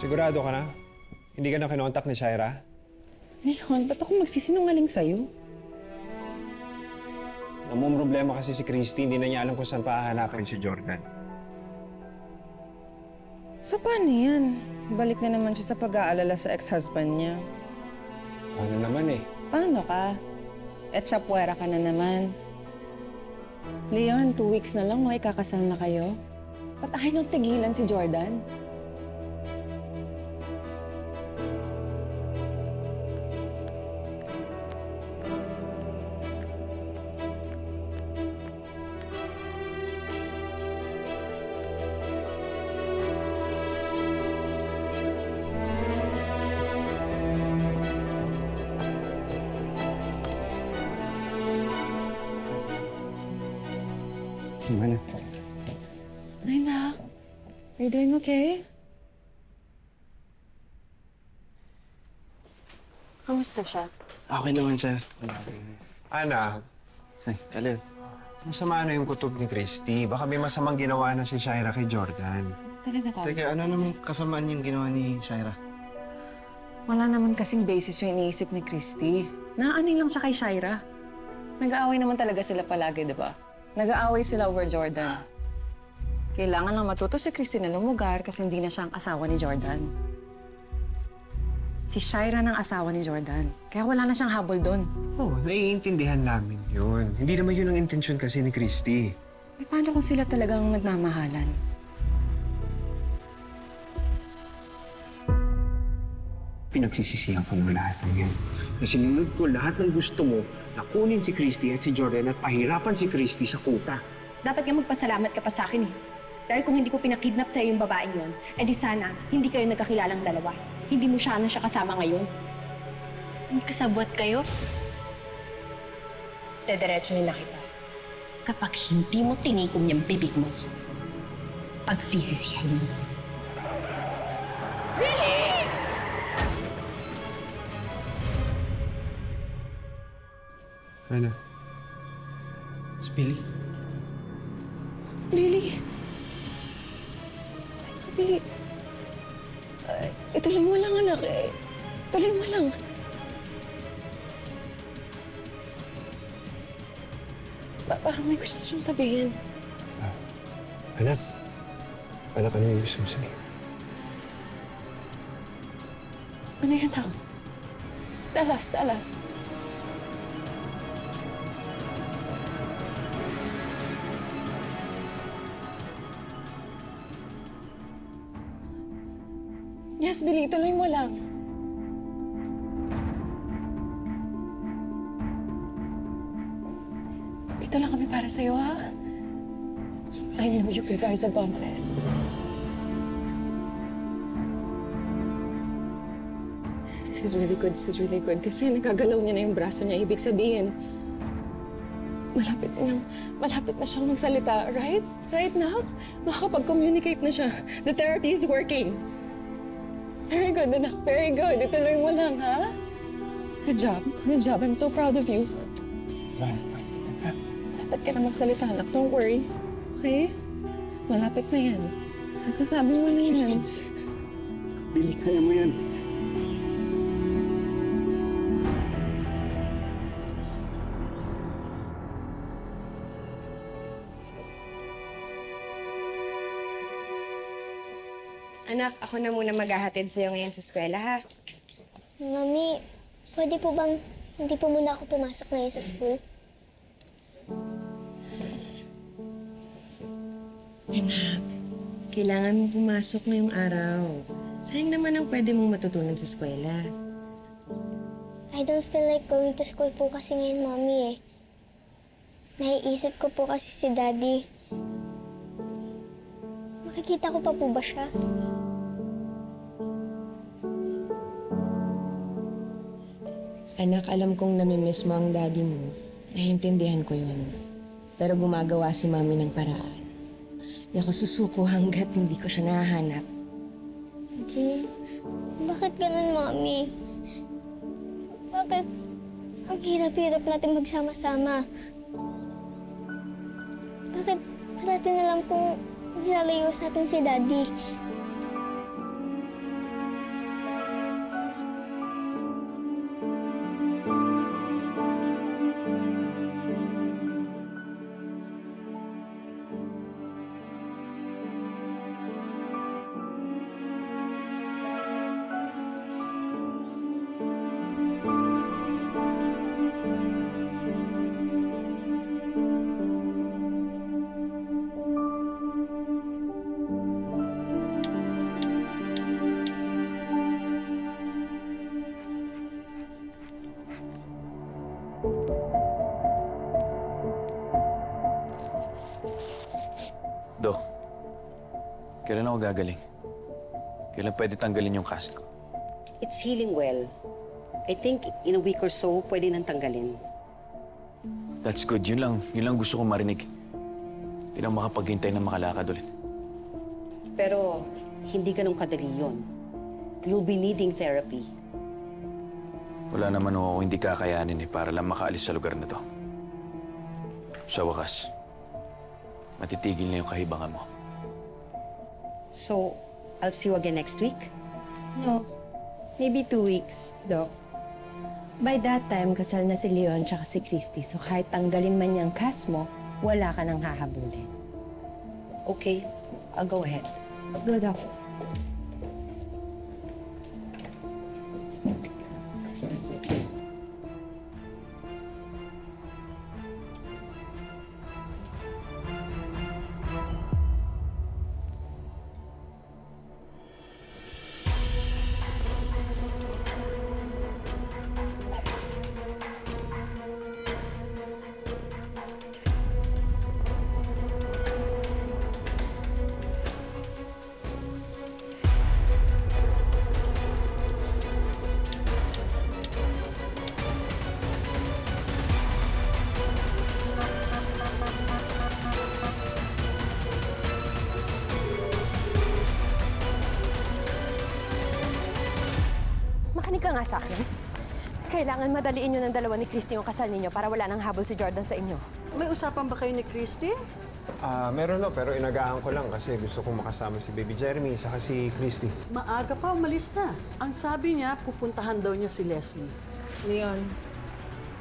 Sigurado ka na? Hindi ka na kinontak ni Shaira? Leon, ba't ako magsisinungaling sa'yo? Namang problema kasi si Christy, hindi na niya alam kung saan pahahanapin si Jordan. So paano yan? Balik na naman siya sa pag-aalala sa ex-husband niya. Ano naman eh? Paano ka? Et puwera ka na naman. Leon, 2 weeks na lang, makikakasal na kayo. Ba't ayaw nang tigilan si Jordan? Gimana? Ay, nak. Are you doing okay? Kamusta siya? Okay naman siya. Anak, Ay, Khalil. masama na yung kutob ni Christy. Baka may masamang ginawa na si Shaira kay Jordan. Talaga ka? Teka, ano naman kasamaan yung ginawa ni Shaira? Wala naman kasing basis yung iniisip ni Christy. Naaning lang siya kay Shaira. Nag-aaway naman talaga sila palagi, di ba? Nag-aaway sila over Jordan. Kailangan lang matuto si Christy na lumugar kasi hindi na siya ang asawa ni Jordan. Si Shaira ng asawa ni Jordan. Kaya wala na siyang habol doon. Oo, naiintindihan namin yun. Hindi naman yun ang intensyon kasi ni Christy. Eh, paano kung sila talagang nagmamahalan? Pinagsisisihan ko ng lahat ng yan. Nasinunod ko lahat ng gusto mo na kunin si Christy at si Jordan at pahirapan si Christy sa kuta. Dapat nga magpasalamat ka pa sa akin eh. Dahil kung hindi ko pinakidnap sa yung babaeng yon, edi sana hindi kayo nagkakilalang dalawa. Hindi mo siya kasama ngayon. Magkasabwat kayo? Dediretsuhin na kita. Kapag hindi mo tinikom yung bibig mo, pagsisisihan mo. Ano? Si Billy. Billy! Billy! Ituloy mo lang, anak. Ituloy mo lang. Parang may gusto siyang sabihin. Anak? Anak, ano yung gusto mo sabihin? Ano yan, anak? Talas, talas. Yes, Billy, ituloy mo lang. Ito lang kami para sa'yo, ha? I know you guys are bumpers. This is really good, this is really good. Kasi nagagalaw niya na yung braso niya. Ibig sabihin, malapit na siyang magsalita, right? Right now? Makakapag-communicate na siya. The therapy is working. Very good, anak. Very good. Ituloy mo lang, ha? Good job. Good job. I'm so proud of you. Sorry. Dapat ka na magsalita, anak. Don't worry. Okay? Malapit na yan. Nasasabi mo na yan. Billy, kaya mo yan. Anak, ako na muna maghahatid sa'yo ngayon sa eskwela, ha? Mami, pwede po bang hindi po muna ako pumasok ngayon sa school? Anak, kailangan mo pumasok ngayong araw. Sayang naman ang pwede mong matutunan sa eskwela. I don't feel like going to school po kasi ngayon, Mami, eh. Naiisip ko po kasi si Daddy. Makikita ko pa po ba siya? Anak, alam kong namimiss mo ang daddy mo. Naiintindihan ko yun. Pero gumagawa si Mami ng paraan. Hindi ako susuko hanggat hindi ko siya nahahanap. Okay. Bakit ganun, Mami? Bakit ang hirap-hirap natin magsama-sama? Bakit parati na lang pong nilalayo sa atin si Daddy? Kailan ako gagaling? Kailan pwede tanggalin yung cast ko? It's healing well. I think in a week or so, pwede nang tanggalin. That's good. Yun lang gusto kong marinig. Hindi lang makapaghintay na makalakad ulit. Pero hindi ganun kadali yun. You'll be needing therapy. Wala naman ako hindi kakayanin para lang makaalis sa lugar na to. Sa wakas, matitigil na yung kahibangan mo. So, I'll see you again next week? No. Maybe 2 weeks, Doc. By that time, kasal na si Leon tsaka si Christy. So kahit tanggalin man niyang cast mo, wala ka nang hahabulin. Okay, I'll go ahead. Let's go, Doc. Makinig ka nga sa akin. Kailangan madaliin nyo ng dalawa ni Christy yung kasal ninyo para wala nang habol si Jordan sa inyo. May usapan ba kayo ni Christy? Meron no, pero inagahan ko lang kasi gusto kong makasama si Baby Jeremy saka si Christy. Maaga pa, umalis na. Ang sabi niya, pupuntahan daw niya si Leslie. Leon,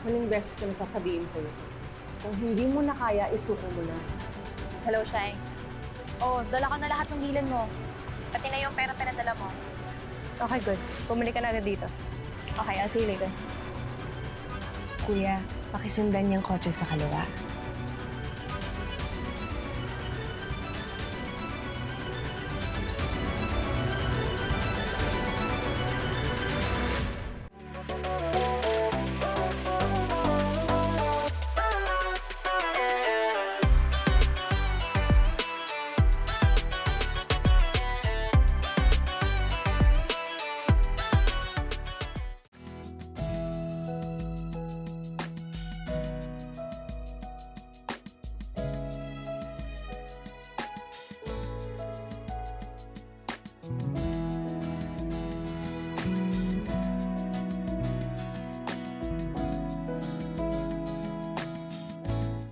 maling beses ko na sasabihin sa'yo. Kung hindi mo na kaya, isuko mo na. Hello, Shai. Oh, dala ko na lahat ng bilan mo. Pati na yung pera pinadala mo. Okay, good. Bumalik ka na agad dito. Okay, I'll see you later. Kuya, pakisundan niyang kotse sa kaliwa.